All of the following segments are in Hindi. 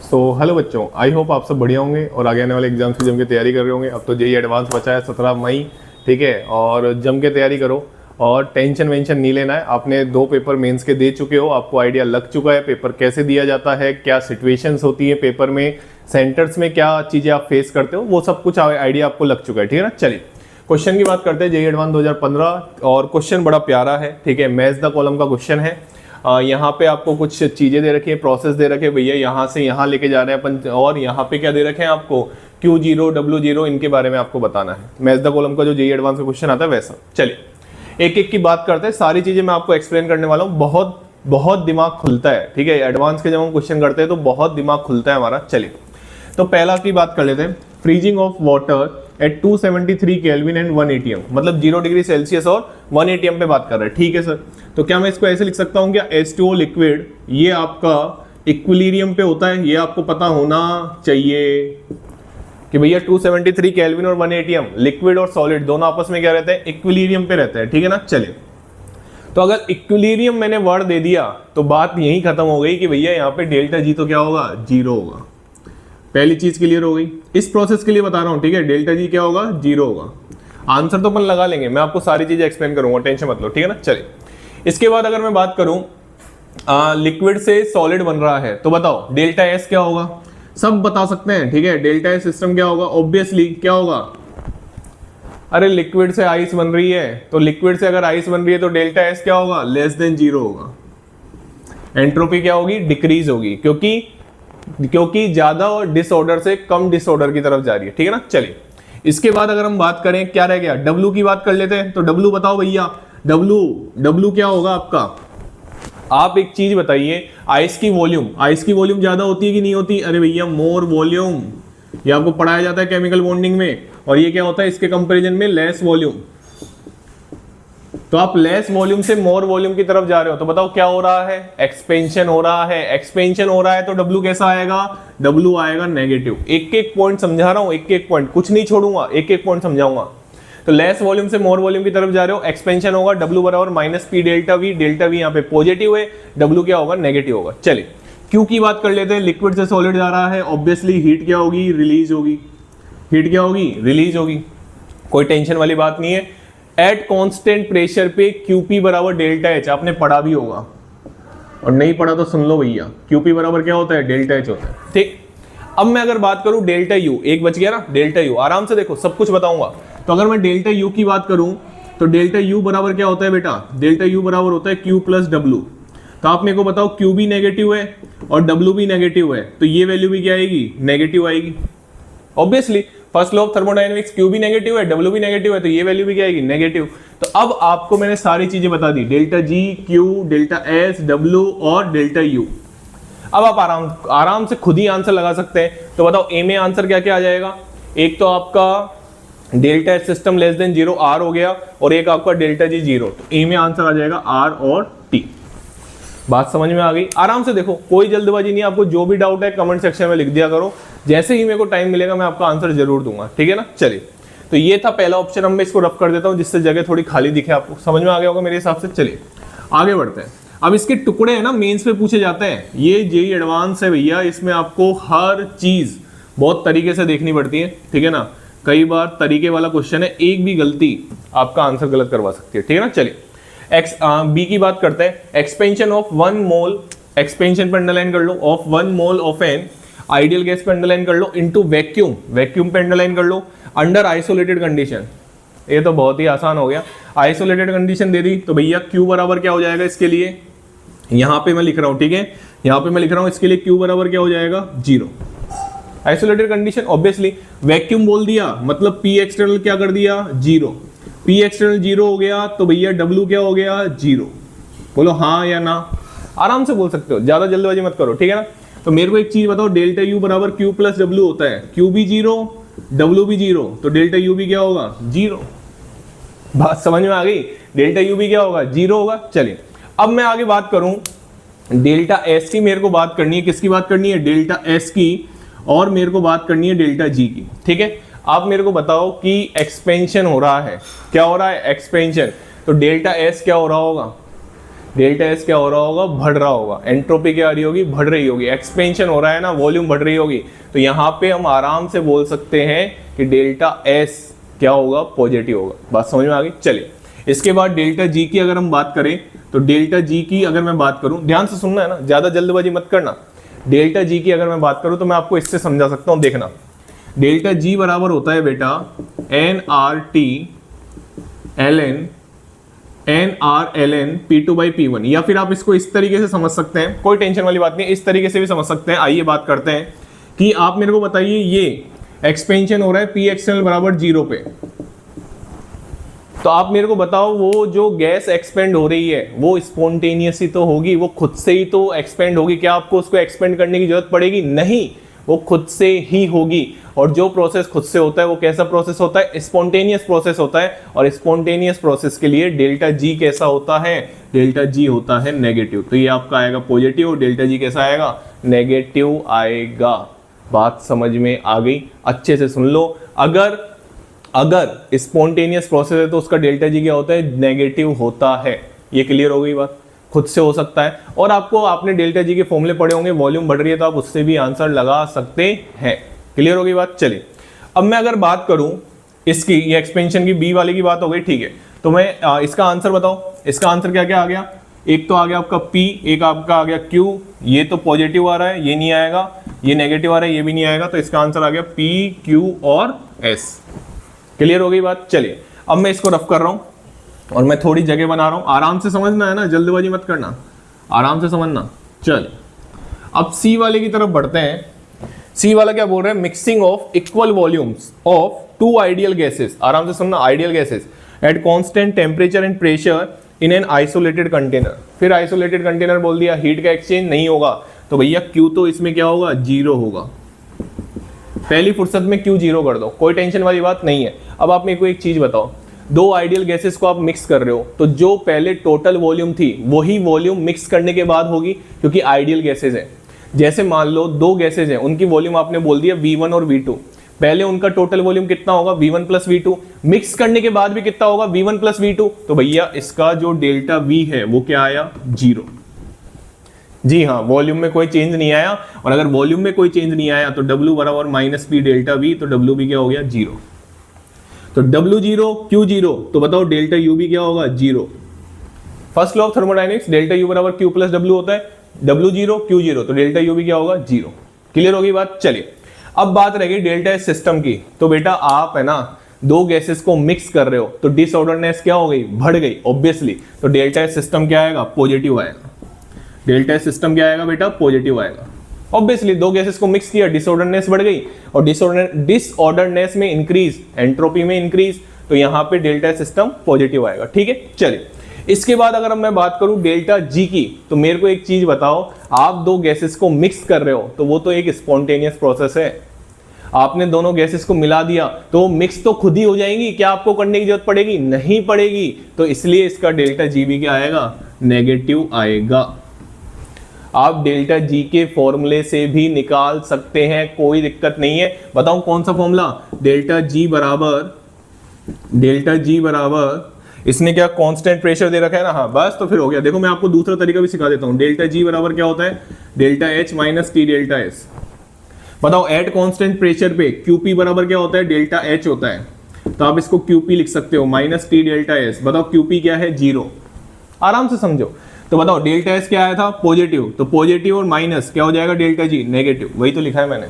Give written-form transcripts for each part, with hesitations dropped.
सो हेलो बच्चों, आई होप आप सब बढ़िया होंगे और आगे आने वाले एग्जाम्स की जम के तैयारी कर रहे होंगे। अब तो जेईई एडवांस बचा है 17 मई, ठीक है, और जम के तैयारी करो और टेंशन वेंशन नहीं लेना है। आपने 2 पेपर मेंस के दे चुके हो, आपको आइडिया लग चुका है पेपर कैसे दिया जाता है, क्या सिचुएशंस होती है पेपर में, सेंटर्स में क्या चीज़ें आप फेस करते हो, वो सब कुछ आइडिया आपको लग चुका है, ठीक है ना। चलिए क्वेश्चन की बात करते हैं जेईई एडवांस 2015 और क्वेश्चन बड़ा प्यारा है, ठीक है, मैच द कॉलम का क्वेश्चन है। यहाँ पे आपको कुछ चीजें दे रखी है, प्रोसेस दे रखे भैया, यहाँ से यहाँ लेके जा रहे हैं अपन, और यहाँ पे क्या दे रखे हैं आपको Q0 W0, इनके बारे में आपको बताना है। मैच द कॉलम का जो जेईई एडवांस का क्वेश्चन आता है वैसा। चलिए एक एक की बात करते हैं, सारी चीजें मैं आपको एक्सप्लेन करने वाला हूँ। बहुत बहुत दिमाग खुलता है, ठीक है, एडवांस के जब हम क्वेश्चन करते हैं तो बहुत दिमाग खुलता है हमारा। चलिए तो पहला की बात कर लेते हैं, freezing of water at 273 kelvin and 1 atm, मतलब 0 डिग्री सेल्सियस और 1 atm पे बात कर रहे हैं, ठीक है सर। तो क्या मैं इसको ऐसे लिख सकता हूँ क्या, H2O लिक्विड ये आपका इक्विलिब्रियम पे होता है, ये आपको पता होना चाहिए कि भैया 273 केल्विन और 1 atm, लिक्विड और सॉलिड दोनों आपस में क्या रहते हैं, इक्विलिब्रियम पे रहते हैं, ठीक है ना। चलिए तो अगर इक्विलिब्रियम मैंने वर्ड दे दिया तो बात यही खत्म हो गई कि भैया यहाँ पे डेल्टा जी तो क्या होगा, 0 होगा। पहली चीज क्लियर हो गई, इस प्रोसेस के लिए बता रहा हूं, ठीक है, डेल्टा जी क्या होगा, 0 होगा। आंसर तो अपन लगा लेंगे, मैं आपको सारी चीजें एक्सप्लेन करूंगा, टेंशन मत लो, ठीक है ना। चलिए इसके बाद अगर मैं बात करूं लिक्विड से सॉलिड बन रहा है तो बताओ डेल्टा एस क्या होगा, सब बता सकते हैं, ठीक है। डेल्टा एस सिस्टम क्या होगा, ऑब्वियसली क्या होगा, अरे लिक्विड से आइस बन रही है तो लिक्विड से अगर आइस बन रही है तो डेल्टा एस क्या होगा, लेस देन 0 होगा। एंट्रोपी क्या होगी, डिक्रीज होगी, क्योंकि ज्यादा और डिसऑर्डर से कम डिसऑर्डर की तरफ जा रही है, ठीक है ना। चलिए इसके बाद अगर हम बात करें क्या रह गया, W की बात कर लेते हैं। तो W बताओ भैया, W क्या होगा आपका, आप एक चीज बताइए, आइस की वॉल्यूम ज्यादा होती है कि नहीं होती, अरे भैया मोर वॉल्यूम, ये आपको पढ़ाया जाता है केमिकल बॉन्डिंग में, और ये क्या होता है इसके कंपैरिजन में लेस वॉल्यूम। तो आप लेस वॉल्यूम से मोर वॉल्यूम की तरफ जा रहे हो तो बताओ क्या हो रहा है, एक्सपेंशन हो रहा है। एक्सपेंशन हो रहा है तो W कैसा आएगा, W आएगा नेगेटिव। एक एक पॉइंट समझा रहा हूं, एक एक पॉइंट, कुछ नहीं छोड़ूंगा, एक एक पॉइंट समझाऊंगा। तो लेस वॉल्यूम से मोर वॉल्यूम की तरफ जा रहे हो, एक्सपेंशन होगा, W बराबर minus P delta we, delta we यहाँ पे पॉजिटिव है, W क्या होगा, नेगेटिव होगा। चलिए Q की बात कर लेते हैं, लिक्विड से सॉलिड जा रहा है, ऑब्वियसली हीट क्या होगी, रिलीज होगी। हीट क्या होगी, रिलीज होगी, कोई टेंशन वाली बात नहीं है। एट कांस्टेंट प्रेशर पे QP बराबर डेल्टा एच, आपने पढ़ा भी होगा, और नहीं पढ़ा तो सुन लो भैया, QP बराबर क्या होता है, डेल्टा एच होता है, ठीक। अब मैं अगर बात करूं डेल्टा U, एक बच गया ना, डेल्टा U, आराम से देखो सब कुछ बताऊंगा। तो अगर मैं डेल्टा U की बात करूं तो डेल्टा U बराबर क्या होता है बेटा, डेल्टा U बराबर होता है Q प्लस W। तो आप मेरे को बताओ Q भी नेगेटिव है और W भी नेगेटिव है, तो ये वैल्यू भी क्या आएगी, नेगेटिव आएगी। Obviously first law of thermodynamics, Q भी नेगेटिव है, W भी नेगेटिव है, तो ये वैल्यू भी क्या आएगी, नेगेटिव। तो अब आपको मैंने सारी चीजें बता दी, delta G, Q, delta S, W और डेल्टा U। अब आप आराम से खुद ही आंसर लगा सकते हैं। तो बताओ A में आंसर क्या क्या आ जाएगा, एक तो आपका delta S system less than 0 R हो गया, और एक आपका डेल्टा G 0, तो A में आंसर आ जाएगा R और T। बात समझ में आ गई, आराम से देखो, कोई जल्दबाजी नहीं, आपको जो भी डाउट है कमेंट सेक्शन में लिख दिया करो, जैसे ही मेरे को टाइम मिलेगा मैं आपका आंसर जरूर दूंगा, ठीक है ना। चलिए तो ये था पहला ऑप्शन, अब मैं इसको रफ कर देता हूं जिससे जगह थोड़ी खाली दिखे, आपको समझ में आ गया होगा मेरे हिसाब से। चलिए आगे बढ़ते हैं। अब इसके टुकड़े हैं ना, मेंस पे पूछे जाते हैं, ये जेईई एडवांस है भैया, इसमें आपको हर चीज बहुत तरीके से देखनी पड़ती है, ठीक है ना। कई बार तरीके वाला क्वेश्चन है, एक भी गलती आपका आंसर गलत करवा सकती है, ठीक है ना। चलिए बी की बात करते हैं, एक्सपेंशन ऑफ 1 मोल, एक्सपेंशन पर अंडरलाइन कर लो, of 1 mole of an ideal gas पे अंडरलाइन कर लो, इनटू वैक्यूम, वैक्यूम पे अंडरलाइन कर लो, अंडर आइसोलेटेड कंडीशन। ये तो बहुत ही आसान हो गया, आइसोलेटेड कंडीशन दे दी तो भैया Q बराबर क्या हो जाएगा इसके लिए, यहां पे मैं लिख रहा हूं, ठीक है, यहां पे मैं लिख रहा हूं, इसके लिए Q बराबर क्या हो जाएगा, 0। आइसोलेटेड कंडीशन, ऑब्वियसली वैक्यूम बोल दिया मतलब P एक्सटर्नल क्या कर दिया, 0। P एक्सटर्नल 0 हो गया तो भैया W क्या हो गया, 0। बोलो हाँ या ना, आराम से बोल सकते हो, ज्यादा जल्दबाजी मत करो, ठीक है ना। तो मेरे को एक चीज बताओ, डेल्टा U बराबर Q प्लस W होता है, Q भी 0, W भी 0, तो डेल्टा U भी क्या होगा, 0। बात समझ में आ गई, डेल्टा U भी क्या होगा, 0 होगा। चलिए अब मैं आगे बात करूं, डेल्टा S की मेरे को बात करनी है, किसकी बात करनी है, डेल्टा S की, और मेरे को बात करनी है डेल्टा G की, ठीक है। आप मेरे को बताओ कि एक्सपेंशन हो रहा है, क्या हो रहा है, एक्सपेंशन, तो डेल्टा S क्या हो रहा होगा, डेल्टा एस क्या हो रहा होगा, बढ़ रहा होगा। एंट्रोपी क्या आ रही होगी, बढ़ रही होगी। एक्सपेंशन हो रहा है ना, वॉल्यूम बढ़ रही होगी। तो यहाँ पे हम आराम से बोल सकते हैं कि डेल्टा एस क्या होगा, पॉजिटिव होगा। बात समझ में आ गई। चलिए इसके बाद डेल्टा जी की अगर हम बात करें तो डेल्टा जी की अगर मैं बात करूं, ध्यान से सुनना है ना, ज्यादा जल्दबाजी मत करना। डेल्टा जी की अगर मैं बात करूं तो मैं आपको इससे समझा सकता हूं, देखना। डेल्टा जी बराबर होता है बेटा N R T L N P2 by P1, या फिर आप इसको इस तरीके से समझ सकते हैं, कोई टेंशन वाली बात नहीं, इस तरीके से भी समझ सकते हैं। आइए बात करते हैं कि आप मेरे को बताइए, ये एक्सपेंशन हो रहा है पी एक्सएल बराबर 0 पे, तो आप मेरे को बताओ वो जो गैस एक्सपेंड हो रही है वो स्पॉन्टेनियस ही तो होगी, वो खुद से ही तो एक्सपेंड होगी। क्या आपको उसको एक्सपेंड करने की जरूरत पड़ेगी? नहीं, वो खुद से ही होगी। और जो प्रोसेस खुद से होता है वो कैसा प्रोसेस होता है, स्पॉन्टेनियस प्रोसेस होता है। और स्पॉन्टेनियस प्रोसेस के लिए डेल्टा जी कैसा होता है, डेल्टा जी होता है नेगेटिव। तो ये आपका आएगा पॉजिटिव, डेल्टा जी कैसा आएगा, नेगेटिव आएगा। बात समझ में आ गई? अच्छे से सुन लो। अगर स्पॉन्टेनियस प्रोसेस है तो उसका डेल्टा जी क्या होता है, नेगेटिव होता है। ये क्लियर हो गई बात? खुद से हो सकता है। और आपने डेल्टा जी के फॉर्मूले पढ़े होंगे, वॉल्यूम बढ़ रही है तो आप उससे भी आंसर लगा सकते हैं। क्लियर हो गई बात? चलिए अब मैं अगर बात करूं इसकी, ये एक्सपेंशन की बी वाले की बात हो गई, ठीक है। तो मैं इसका आंसर बताओ, इसका आंसर क्या क्या आ गया? एक तो आ गया आपका P, एक आपका आ गया Q। ये तो पॉजिटिव आ रहा है, ये नहीं आएगा, ये नेगेटिव आ रहा है, ये भी नहीं आएगा। तो इसका आंसर आ गया P, Q और S। क्लियर हो गई बात? चलिए अब मैं इसको रफ कर रहा हूं और मैं थोड़ी जगह बना रहा हूं, आराम से समझना है ना, जल्दबाजी मत करना, आराम से समझना। चलिए अब सी वाले की तरफ बढ़ते हैं। सी वाला क्या बोल रहा है, mixing of equal volumes of two ideal gases. आराम से सुनना, ideal gases at constant temperature and pressure in an isolated container. फिर आइसोलेटेड कंटेनर बोल दिया, हीट का एक्सचेंज नहीं होगा, तो भैया Q तो इसमें क्या होगा, 0 होगा। पहली फुर्सत में Q 0 कर दो, कोई टेंशन वाली बात नहीं है। अब आप मेरे को एक चीज बताओ, दो आइडियल गैसेस को आप मिक्स कर रहे हो, तो जो पहले टोटल वॉल्यूम थी वही वॉल्यूम मिक्स करने के बाद होगी, क्योंकि आइडियल गैसेस है। जैसे मान लो दो गैसेस हैं, उनकी वॉल्यूम आपने बोल दिया V1 और V2, पहले उनका टोटल वॉल्यूम कितना होगा, V1 प्लस V2, मिक्स करने के बाद भी कितना होगा, V1 प्लस V2। तो भैया इसका जो डेल्टा V है वो क्या आया, 0। जी हाँ, वॉल्यूम में कोई चेंज नहीं आया। और अगर वॉल्यूम में कोई चेंज नहीं आया तो W बराबर माइनस P डेल्टा V, तो W भी क्या हो गया, 0। तो W 0, Q 0, तो बताओ डेल्टा U भी क्या होगा, 0। First law of thermodynamics, delta U बराबर Q प्लस W होता है, W 0, Q 0, तो डेल्टा U भी क्या होगा, 0। क्लियर होगी बात? चलिए अब बात रह गई डेल्टा एस सिस्टम की। तो बेटा आप है ना, दो गैसेस को मिक्स कर रहे हो तो डिसऑर्डरनेस क्या हो गई, बढ़ गई ऑब्वियसली। तो डेल्टा एस सिस्टम क्या आएगा, पॉजिटिव आएगा। डेल्टा एस सिस्टम क्या आएगा बेटा, पॉजिटिव आएगा। ऑब्वियसली दो गैसेस को मिक्स किया, डिसऑर्डरनेस बढ़ गई, और डिसऑर्डरनेस में इंक्रीज, एंट्रोपी में इंक्रीज, तो यहाँ पे डेल्टा सिस्टम पॉजिटिव आएगा। ठीक है, चलिए इसके बाद अगर मैं बात करूं डेल्टा जी की, तो मेरे को एक चीज बताओ, आप दो गैसेस को मिक्स कर रहे हो तो वो तो एक स्पॉन्टेनियस प्रोसेस है। आपने दोनों गैसेस को मिला दिया तो मिक्स तो खुद ही हो जाएंगी, क्या आपको करने की जरूरत पड़ेगी, नहीं पड़ेगी। तो इसलिए इसका डेल्टा जी भी क्या आएगा, नेगेटिव आएगा। आप डेल्टा जी के फॉर्मूले से भी निकाल सकते हैं, कोई दिक्कत नहीं है। बताऊं कौन सा फॉर्मूला, डेल्टा जी बराबर इसने क्या कांस्टेंट प्रेशर दे रखा है ना, हाँ बस तो फिर हो गया। देखो मैं आपको दूसरा तरीका भी सिखा देता हूं। डेल्टा जी बराबर क्या होता है, delta H minus T delta S. बताओ एट कांस्टेंट प्रेशर पे क्यूपी बराबर क्या होता है, डेल्टा एच होता है, तो आप इसको क्यूपी लिख सकते हो माइनस टी डेल्टा एस। बताओ क्यूपी क्या है, 0। आराम से समझो। तो बताओ डेल्टा एस क्या आया था, पॉजिटिव, तो पॉजिटिव और माइनस क्या हो जाएगा, डेल्टा जी नेगेटिव। वही तो लिखा है मैंने,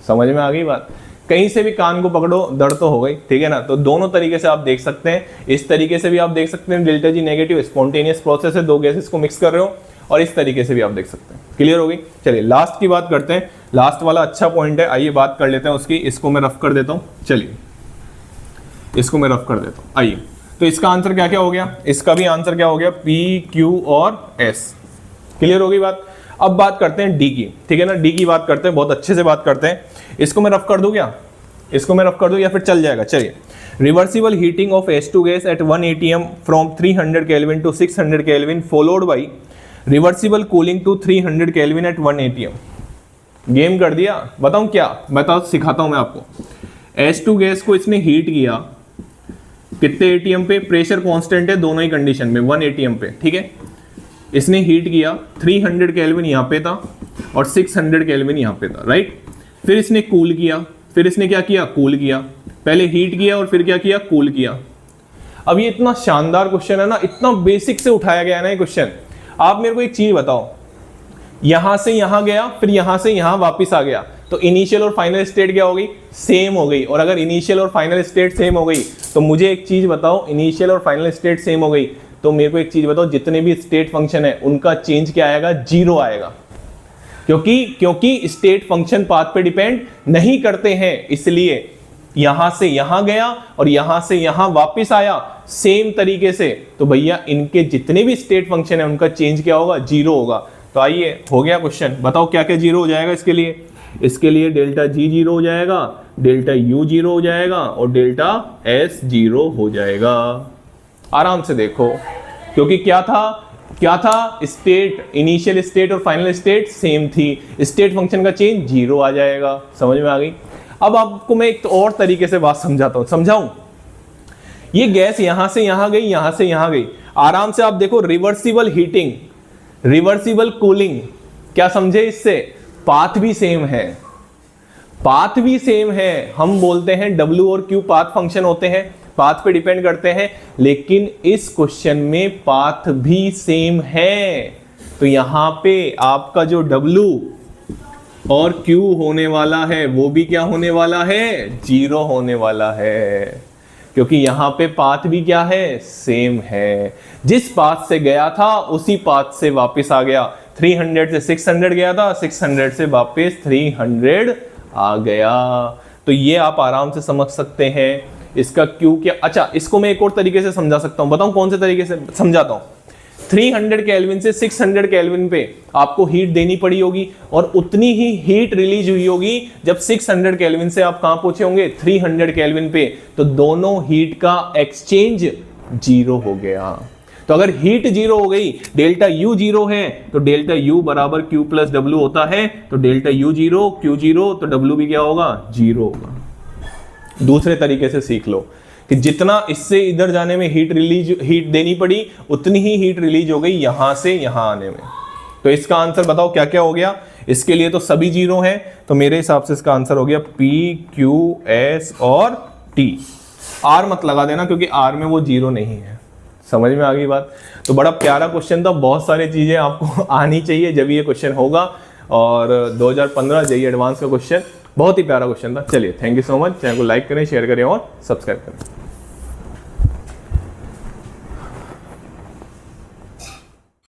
समझ में आ गई बात? कहीं से भी कान को पकड़ो, दर्द तो हो गई, ठीक है ना। तो दोनों तरीके से आप देख सकते हैं, इस तरीके से भी आप देख सकते हैं, delta G negative spontaneous process है, दो गैसेस को मिक्स कर रहे हो, और इस तरीके से भी आप देख सकते हैं। क्लियर हो गई? चलिए लास्ट की बात करते हैं। लास्ट वाला अच्छा पॉइंट है, आइए बात कर लेते हैं उसकी। इसको मैं रफ कर देता हूं, चलिए इसको मैं रफ कर देता हूं। आइए, तो इसका आंसर क्या क्या हो गया, इसका भी आंसर क्या हो गया, P, Q और S। क्लियर हो गई बात? अब बात करते हैं डी की, ठीक है ना। डी की बात करते हैं, बहुत अच्छे से बात करते हैं। इसको मैं रफ कर दूं क्या, इसको मैं रफ कर दूं या फिर चल जाएगा? चलिए, reversible heating of H2 gas at 1 atm from 300 Kelvin to 600 Kelvin followed by reversible cooling to 300 Kelvin at 1 atm। Game कर दिया। बताऊं क्या, बताओ, सिखाता हूं मैं आपको। H2 गैस को इसने हीट किया, कितने एटीएम पे, प्रेशर कांस्टेंट है दोनों ही कंडीशन में, 1 atm पे, ठीक है। इसने हीट किया, 300 केल्विन यहाँ पे था और 600 केल्विन यहाँ पे था, राइट। फिर इसने कूल किया, फिर इसने क्या किया, कूल किया। पहले हीट किया और फिर क्या किया, कूल किया। अब ये इतना शानदार क्वेश्चन है ना, इतना बेसिक से उठाया गया है ना ये क्वेश्चन। आप मेरे को एक चीज बताओ, यहां से यहां गया, फिर यहां से यहां वापस आ गया, तो इनिशियल और फाइनल स्टेट क्या हो गई, सेम हो गई। और अगर इनिशियल और फाइनल स्टेट सेम हो गई तो मुझे एक चीज बताओ, इनिशियल और फाइनल स्टेट सेम हो गई तो मेरे को एक चीज बताओ, जितने भी स्टेट फंक्शन है उनका चेंज क्या आएगा, 0 आएगा। क्योंकि स्टेट फंक्शन पाथ पे डिपेंड नहीं करते हैं, इसलिए यहां से यहां गया और यहां से यहां वापस आया सेम तरीके से, तो भैया इनके जितने भी स्टेट फंक्शन है उनका चेंज क्या होगा, 0 होगा। तो आइए, हो गया क्वेश्चन। बताओ क्या क्या 0 हो जाएगा इसके लिए डेल्टा G 0 हो जाएगा, डेल्टा U 0 हो जाएगा और डेल्टा S 0 हो जाएगा। आराम से देखो, क्योंकि क्या था स्टेट, इनिशियल स्टेट और फाइनल स्टेट सेम थी, स्टेट फंक्शन का चेंज 0 आ जाएगा। समझ में आ गई। अब आपको मैं एक और तरीके से बात समझाता हूं, समझाऊं। ये गैस यहां से यहां गई, यहां से यहां गई, आराम से आप देखो, रिवर्सिबल हीटिंग, रिवर्सिबल कूलिंग, क्या समझे इससे, पाथ भी सेम है, पाथ भी सेम है। हम बोलते हैं W और Q पाथ फंक्शन होते हैं, पाथ पे डिपेंड करते हैं, लेकिन इस क्वेश्चन में पाथ भी सेम है। तो यहां पे आपका जो W और Q होने वाला है वो भी क्या होने वाला है, 0 होने वाला है, क्योंकि यहां पे पाथ भी क्या है, सेम है। जिस पाथ से गया था उसी पाथ से वापस आ गया, 300 से 600 गया था, 600 से वापस 300 आ गया। तो ये आप आराम से समझ सकते हैं। इसका Q क्या, अच्छा इसको मैं एक और तरीके से समझा सकता हूं, बताऊं कौन से तरीके से समझाता हूं। 300 केल्विन से 600 केल्विन पे आपको हीट देनी पड़ी होगी और उतनी ही हीट रिलीज हुई होगी जब 600 केल्विन से आप कहां पहुंचे होंगे, 300 केल्विन पे। तो दोनों हीट का एक्सचेंज 0 हो गया। तो अगर हीट 0 हो गई, डेल्टा U 0 है, तो डेल्टा U बराबर Q प्लस W होता है, तो डेल्टा U 0 Q 0, तो W भी क्या होगा, 0 होगा। दूसरे तरीके से सीख लो कि जितना इससे इधर जाने में हीट देनी पड़ी, उतनी ही हीट रिलीज हो गई यहां से यहां आने में। तो इसका आंसर बताओ क्या क्या हो गया। इसके लिए तो सभी 0 हैं, तो मेरे हिसाब से इसका आंसर हो गया P, Q, S और T। R मत लगा देना क्योंकि R में वो 0 नहीं है। समझ में आ गई बात। तो बड़ा प्यारा क्वेश्चन था, बहुत सारी चीजें आपको आनी चाहिए जब ये क्वेश्चन होगा। और 2015 JEE एडवांस का क्वेश्चन, बहुत ही प्यारा क्वेश्चन था। चलिए, thank you so much. Channel को लाइक करें, शेयर करें और सब्सक्राइब करें।